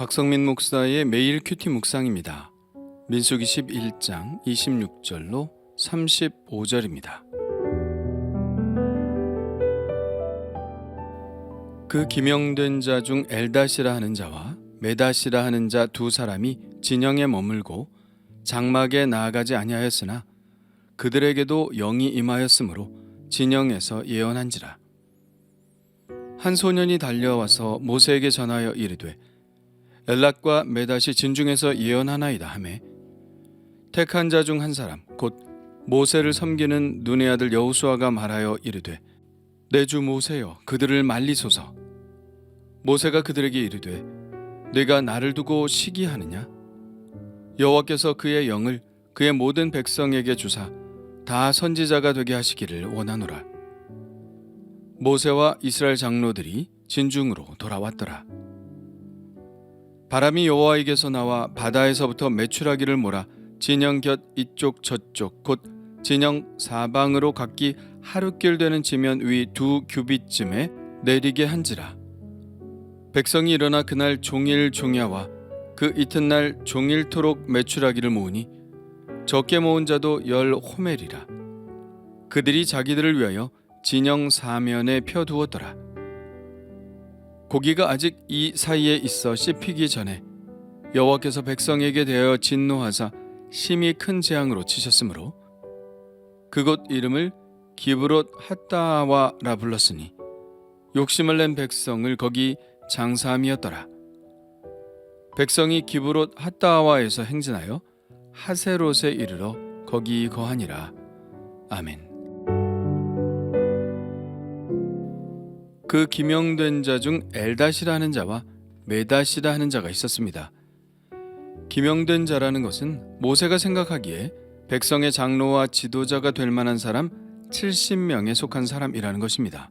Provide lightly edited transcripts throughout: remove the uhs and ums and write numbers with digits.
박성민 목사의 매일 큐티 묵상입니다. 민수기 11장 26절로 35절입니다. 그 기명된 자 중 엘닷이라 하는 자와 메닷이라 하는 자 두 사람이 진영에 머물고 장막에 나아가지 아니하였으나 그들에게도 영이 임하였으므로 진영에서 예언한지라. 한 소년이 달려와서 모세에게 전하여 이르되 엘랏과 메닷이 진중에서 예언하나이다 하매 택한 자 중 한 사람 곧 모세를 섬기는 눈의 아들 여호수아가 말하여 이르되 내 주 모세여 그들을 말리소서. 모세가 그들에게 이르되 네가 나를 두고 시기하느냐? 여호와께서 그의 영을 그의 모든 백성에게 주사 다 선지자가 되게 하시기를 원하노라. 모세와 이스라엘 장로들이 진중으로 돌아왔더라. 바람이 여호와에게서 나와 바다에서부터 메추라기를 몰아 진영 곁 이쪽 저쪽 곧 진영 사방으로 각기 하루길 되는 지면 위 2규빗쯤에 내리게 한지라. 백성이 일어나 그날 종일 종야와 그 이튿날 종일토록 메추라기를 모으니 적게 모은 자도 10호멜이라. 그들이 자기들을 위하여 진영 사면에 펴두었더라. 고기가 아직 이 사이에 있어 씹히기 전에 여호와께서 백성에게 대하여 진노하사 심히 큰 재앙으로 치셨으므로 그곳 이름을 기브롯 핫다와라 불렀으니 욕심을 낸 백성을 거기 장사함이었더라. 백성이 기브롯 핫다와에서 행진하여 하세롯에 이르러 거기 거하니라. 아멘. 그 기명된 자 중 엘닷이라 하는 자와 메닷이라 하는 자가 있었습니다. 기명된 자라는 것은 모세가 생각하기에 백성의 장로와 지도자가 될 만한 사람 70명에 속한 사람이라는 것입니다.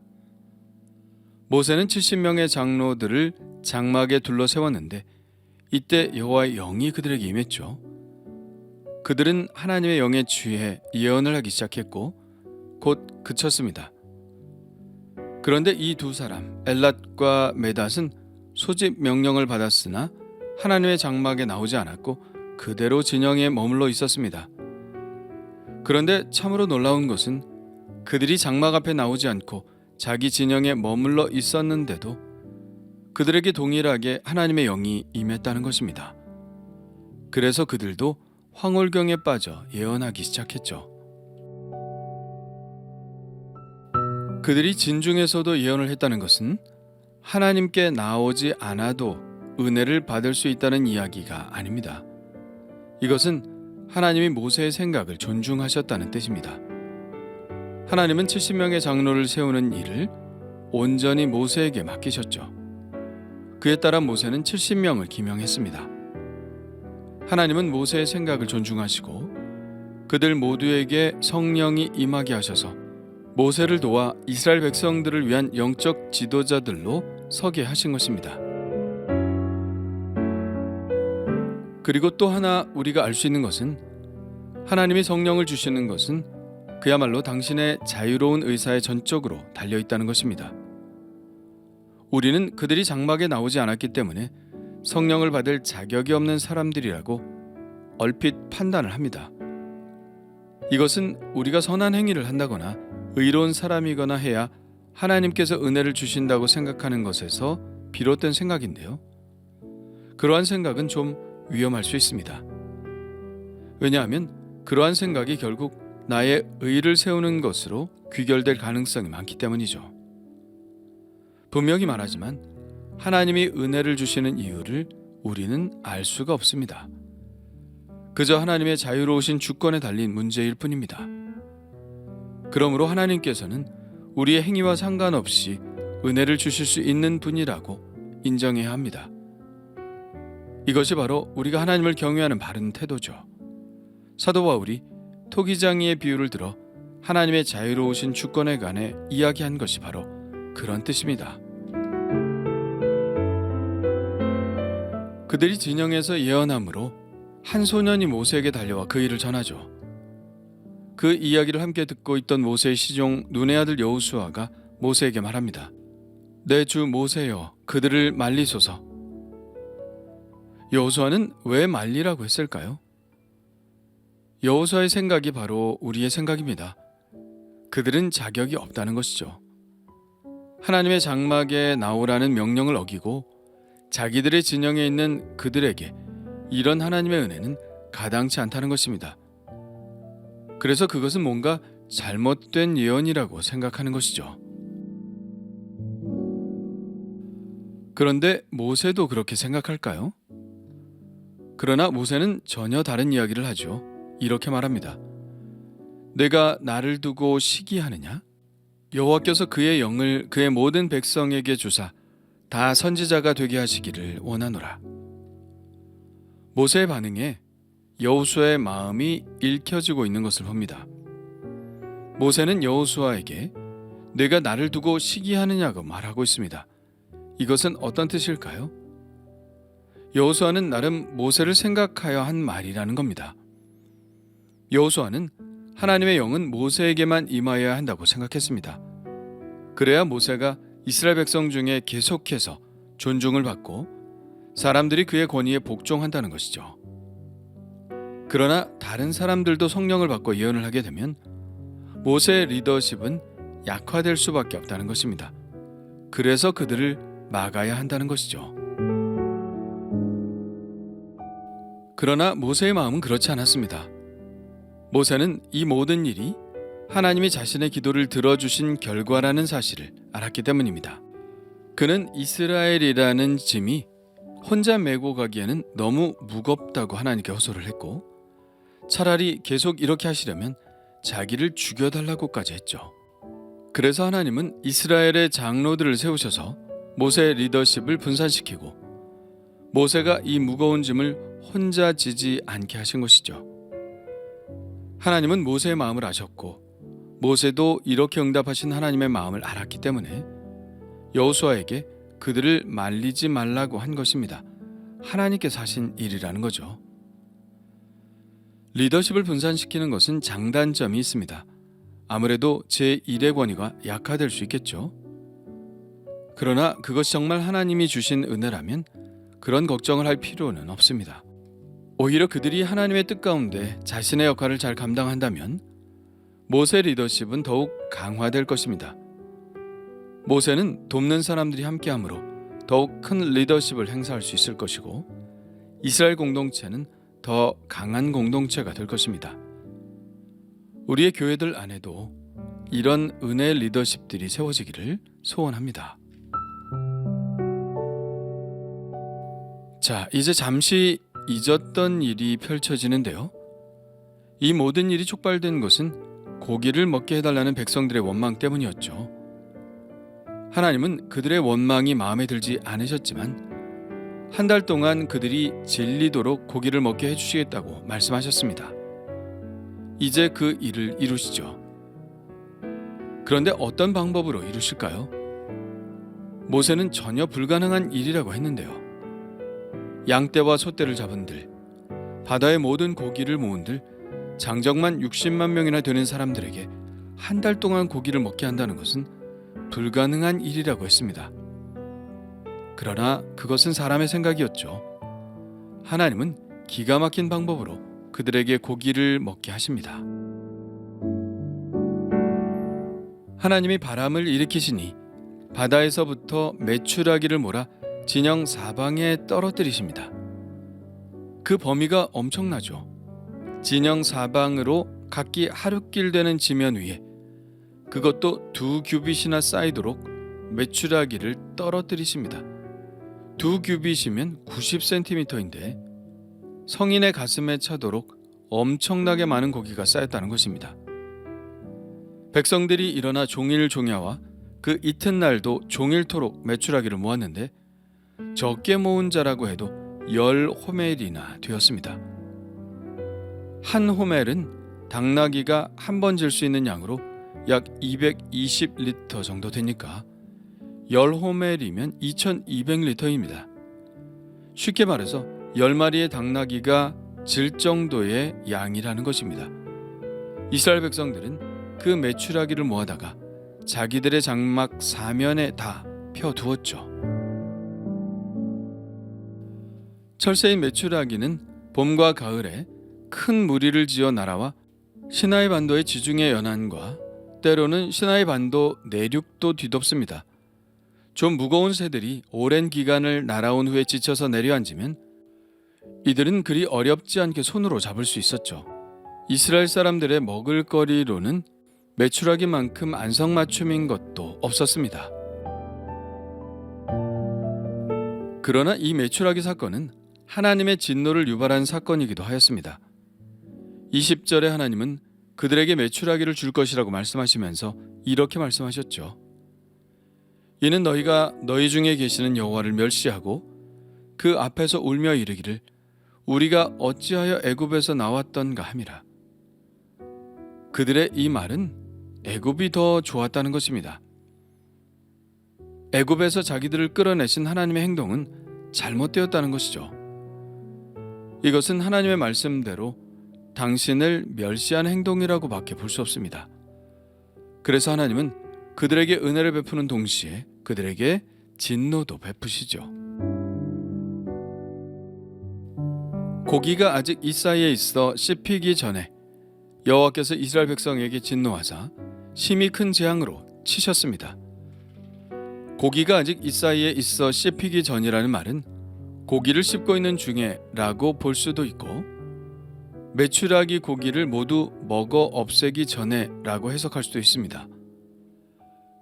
모세는 70명의 장로들을 장막에 둘러 세웠는데 이때 여호와의 영이 그들에게 임했죠. 그들은 하나님의 영에 취해 예언을 하기 시작했고 곧 그쳤습니다. 그런데 이 두 사람 엘랏과 메닷은 소집 명령을 받았으나 하나님의 장막에 나오지 않았고 그대로 진영에 머물러 있었습니다. 그런데 참으로 놀라운 것은 그들이 장막 앞에 나오지 않고 자기 진영에 머물러 있었는데도 그들에게 동일하게 하나님의 영이 임했다는 것입니다. 그래서 그들도 황홀경에 빠져 예언하기 시작했죠. 그들이 진중에서도 예언을 했다는 것은 하나님께 나오지 않아도 은혜를 받을 수 있다는 이야기가 아닙니다. 이것은 하나님이 모세의 생각을 존중하셨다는 뜻입니다. 하나님은 70명의 장로를 세우는 일을 온전히 모세에게 맡기셨죠. 그에 따라 모세는 70명을 기명했습니다. 하나님은 모세의 생각을 존중하시고 그들 모두에게 성령이 임하게 하셔서 모세를 도와 이스라엘 백성들을 위한 영적 지도자들로 서게 하신 것입니다. 그리고 또 하나 우리가 알 수 있는 것은 하나님이 성령을 주시는 것은 그야말로 당신의 자유로운 의사에 전적으로 달려있다는 것입니다. 우리는 그들이 장막에 나오지 않았기 때문에 성령을 받을 자격이 없는 사람들이라고 얼핏 판단을 합니다. 이것은 우리가 선한 행위를 한다거나 의로운 사람이거나 해야 하나님께서 은혜를 주신다고 생각하는 것에서 비롯된 생각인데요. 그러한 생각은 좀 위험할 수 있습니다. 왜냐하면 그러한 생각이 결국 나의 의를 세우는 것으로 귀결될 가능성이 많기 때문이죠. 분명히 말하지만 하나님이 은혜를 주시는 이유를 우리는 알 수가 없습니다. 그저 하나님의 자유로우신 주권에 달린 문제일 뿐입니다. 그러므로 하나님께서는 우리의 행위와 상관없이 은혜를 주실 수 있는 분이라고 인정해야 합니다. 이것이 바로 우리가 하나님을 경외하는 바른 태도죠. 사도 바울이 토기장이의 비유를 들어 하나님의 자유로우신 주권에 관해 이야기한 것이 바로 그런 뜻입니다. 그들이 진영에서 예언함으로 한 소년이 모세에게 달려와 그 일을 전하죠. 그 이야기를 함께 듣고 있던 모세의 시종 눈의 아들 여호수아가 모세에게 말합니다. 내 주 모세여 그들을 말리소서. 여호수아는 왜 말리라고 했을까요? 여호수아의 생각이 바로 우리의 생각입니다. 그들은 자격이 없다는 것이죠. 하나님의 장막에 나오라는 명령을 어기고 자기들의 진영에 있는 그들에게 이런 하나님의 은혜는 가당치 않다는 것입니다. 그래서 그것은 뭔가 잘못된 예언이라고 생각하는 것이죠. 그런데 모세도 그렇게 생각할까요? 그러나 모세는 전혀 다른 이야기를 하죠. 이렇게 말합니다. 내가 나를 두고 시기하느냐? 여호와께서 그의 영을 그의 모든 백성에게 주사 다 선지자가 되게 하시기를 원하노라. 모세의 반응에 여호수아의 마음이 읽혀지고 있는 것을 봅니다. 모세는 여호수아에게 내가 나를 두고 시기하느냐고 말하고 있습니다. 이것은 어떤 뜻일까요? 여호수아는 나름 모세를 생각하여 한 말이라는 겁니다. 여호수아는 하나님의 영은 모세에게만 임하여야 한다고 생각했습니다. 그래야 모세가 이스라엘 백성 중에 계속해서 존중을 받고 사람들이 그의 권위에 복종한다는 것이죠. 그러나 다른 사람들도 성령을 받고 예언을 하게 되면 모세의 리더십은 약화될 수밖에 없다는 것입니다. 그래서 그들을 막아야 한다는 것이죠. 그러나 모세의 마음은 그렇지 않았습니다. 모세는 이 모든 일이 하나님이 자신의 기도를 들어주신 결과라는 사실을 알았기 때문입니다. 그는 이스라엘이라는 짐이 혼자 메고 가기에는 너무 무겁다고 하나님께 호소를 했고 차라리 계속 이렇게 하시려면 자기를 죽여달라고까지 했죠. 그래서 하나님은 이스라엘의 장로들을 세우셔서 모세의 리더십을 분산시키고 모세가 이 무거운 짐을 혼자 지지 않게 하신 것이죠. 하나님은 모세의 마음을 아셨고 모세도 이렇게 응답하신 하나님의 마음을 알았기 때문에 여호수아에게 그들을 말리지 말라고 한 것입니다. 하나님께서 하신 일이라는 거죠. 리더십을 분산시키는 것은 장단점이 있습니다. 아무래도 제1의 권위가 약화될 수 있겠죠. 그러나 그것이 정말 하나님이 주신 은혜라면 그런 걱정을 할 필요는 없습니다. 오히려 그들이 하나님의 뜻 가운데 자신의 역할을 잘 감당한다면 모세 리더십은 더욱 강화될 것입니다. 모세는 돕는 사람들이 함께함으로 더욱 큰 리더십을 행사할 수 있을 것이고 이스라엘 공동체는 더 강한 공동체가 될 것입니다. 우리의 교회들 안에도 이런 은혜의 리더십들이 세워지기를 소원합니다. 자, 이제 잠시 잊었던 일이 펼쳐지는데요. 이 모든 일이 촉발된 것은 고기를 먹게 해달라는 백성들의 원망 때문이었죠. 하나님은 그들의 원망이 마음에 들지 않으셨지만 한 달 동안 그들이 질리도록 고기를 먹게 해주시겠다고 말씀하셨습니다. 이제 그 일을 이루시죠. 그런데 어떤 방법으로 이루실까요? 모세는 전혀 불가능한 일이라고 했는데요. 양떼와 소떼를 잡은들, 바다의 모든 고기를 모은들, 장정만 60만 명이나 되는 사람들에게 한 달 동안 고기를 먹게 한다는 것은 불가능한 일이라고 했습니다. 그러나 그것은 사람의 생각이었죠. 하나님은 기가 막힌 방법으로 그들에게 고기를 먹게 하십니다. 하나님이 바람을 일으키시니 바다에서부터 메추라기를 몰아 진영 사방에 떨어뜨리십니다. 그 범위가 엄청나죠. 진영 사방으로 각기 하루길 되는 지면 위에 그것도 2규빗이나 쌓이도록 메추라기를 떨어뜨리십니다. 2규빗이면 90cm인데 성인의 가슴에 차도록 엄청나게 많은 고기가 쌓였다는 것입니다. 백성들이 일어나 종일 종야와 그 이튿날도 종일토록 메추라기를 모았는데 적게 모은 자라고 해도 10호멜이나 되었습니다. 한 호멜은 당나귀가 한 번 질 수 있는 양으로 약 220리터 정도 되니까 10호멜이면 2200리터입니다. 쉽게 말해서 10마리의 당나귀가 질 정도의 양이라는 것입니다. 이스라엘 백성들은 그 메추라기를 모아다가 자기들의 장막 사면에 다 펴두었죠. 철새인 메추라기는 봄과 가을에 큰 무리를 지어 날아와 시나이 반도의 지중해 연안과 때로는 시나이 반도 내륙도 뒤덮습니다. 좀 무거운 새들이 오랜 기간을 날아온 후에 지쳐서 내려앉으면 이들은 그리 어렵지 않게 손으로 잡을 수 있었죠. 이스라엘 사람들의 먹을거리로는 메추라기만큼 안성맞춤인 것도 없었습니다. 그러나 이 메추라기 사건은 하나님의 진노를 유발한 사건이기도 하였습니다. 20절에 하나님은 그들에게 메추라기를 줄 것이라고 말씀하시면서 이렇게 말씀하셨죠. 이는 너희가 너희 중에 계시는 여호와를 멸시하고 그 앞에서 울며 이르기를 우리가 어찌하여 애굽에서 나왔던가 함이라. 그들의 이 말은 애굽이 더 좋았다는 것입니다. 애굽에서 자기들을 끌어내신 하나님의 행동은 잘못되었다는 것이죠. 이것은 하나님의 말씀대로 당신을 멸시한 행동이라고 밖에 볼 수 없습니다. 그래서 하나님은 그들에게 은혜를 베푸는 동시에 그들에게 진노도 베푸시죠. 고기가 아직 이 사이에 있어 씹히기 전에 여호와께서 이스라엘 백성에게 진노하사 심히 큰 재앙으로 치셨습니다. 고기가 아직 이 사이에 있어 씹히기 전이라는 말은 고기를 씹고 있는 중에 라고 볼 수도 있고 메추라기 고기를 모두 먹어 없애기 전에 라고 해석할 수도 있습니다.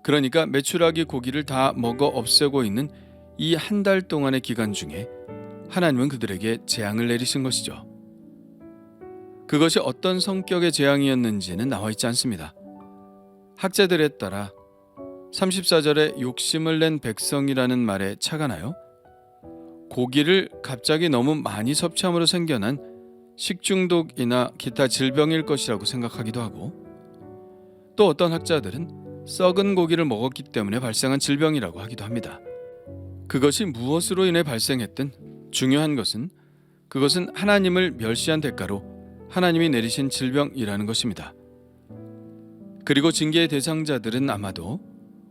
그러니까 메추라기 고기를 다 먹어 없애고 있는 이 한 달 동안의 기간 중에 하나님은 그들에게 재앙을 내리신 것이죠. 그것이 어떤 성격의 재앙이었는지는 나와 있지 않습니다. 학자들에 따라 34절에 욕심을 낸 백성이라는 말에 착안하여 고기를 갑자기 너무 많이 섭취함으로 생겨난 식중독이나 기타 질병일 것이라고 생각하기도 하고 또 어떤 학자들은 썩은 고기를 먹었기 때문에 발생한 질병이라고 하기도 합니다. 그것이 무엇으로 인해 발생했든 중요한 것은 그것은 하나님을 멸시한 대가로 하나님이 내리신 질병이라는 것입니다. 그리고 징계의 대상자들은 아마도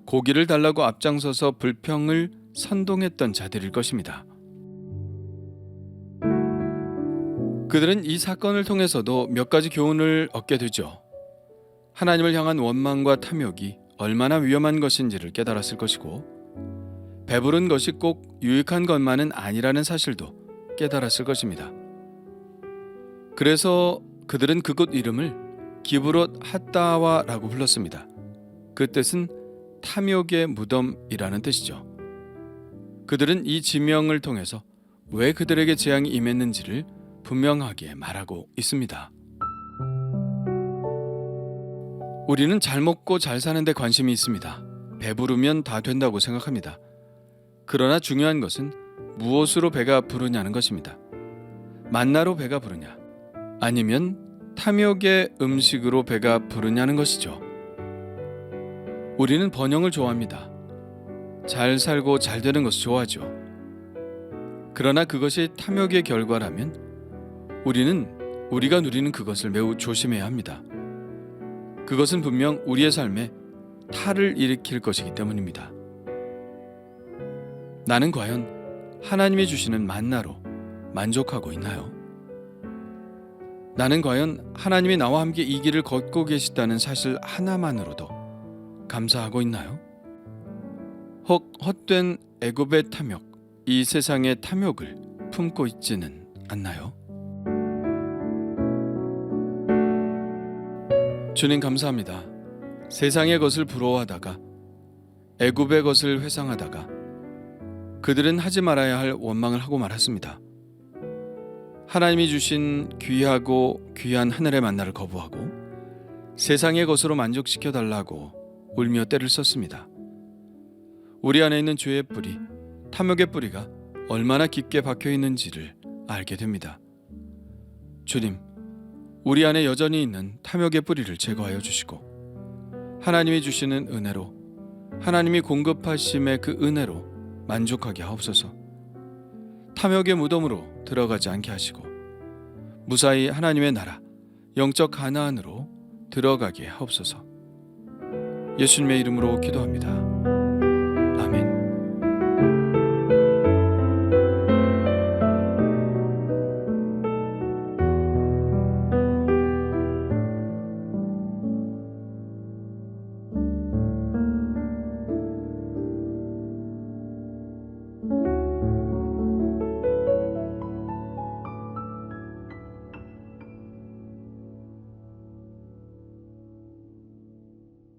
고기를 달라고 앞장서서 불평을 선동했던 자들일 것입니다. 그들은 이 사건을 통해서도 몇 가지 교훈을 얻게 되죠. 하나님을 향한 원망과 탐욕이 얼마나 위험한 것인지를 깨달았을 것이고 배부른 것이 꼭 유익한 것만은 아니라는 사실도 깨달았을 것입니다. 그래서 그들은 그곳 이름을 기브롯 핫다와라고 불렀습니다. 그 뜻은 탐욕의 무덤이라는 뜻이죠. 그들은 이 지명을 통해서 왜 그들에게 재앙이 임했는지를 분명하게 말하고 있습니다. 우리는 잘 먹고 잘 사는 데 관심이 있습니다. 배부르면 다 된다고 생각합니다. 그러나 중요한 것은 무엇으로 배가 부르냐는 것입니다. 만나로 배가 부르냐 아니면 탐욕의 음식으로 배가 부르냐는 것이죠. 우리는 번영을 좋아합니다. 잘 살고 잘 되는 것을 좋아하죠. 그러나 그것이 탐욕의 결과라면 우리가 누리는 그것을 매우 조심해야 합니다. 그것은 분명 우리의 삶에 탈을 일으킬 것이기 때문입니다. 나는 과연 하나님이 주시는 만나로 만족하고 있나요? 나는 과연 하나님이 나와 함께 이 길을 걷고 계시다는 사실 하나만으로도 감사하고 있나요? 혹 헛된 애굽의 탐욕, 이 세상의 탐욕을 품고 있지는 않나요? 주님 감사합니다. 세상의 것을 부러워하다가 애굽의 것을 회상하다가 그들은 하지 말아야 할 원망을 하고 말았습니다. 하나님이 주신 귀하고 귀한 하늘의 만나를 거부하고 세상의 것으로 만족시켜 달라고 울며 떼를 썼습니다. 우리 안에 있는 죄의 뿌리, 탐욕의 뿌리가 얼마나 깊게 박혀 있는지를 알게 됩니다. 주님, 우리 안에 여전히 있는 탐욕의 뿌리를 제거하여 주시고 하나님이 주시는 은혜로 하나님이 공급하심의 그 은혜로 만족하게 하옵소서. 탐욕의 무덤으로 들어가지 않게 하시고 무사히 하나님의 나라 영적 가나안으로 들어가게 하옵소서. 예수님의 이름으로 기도합니다.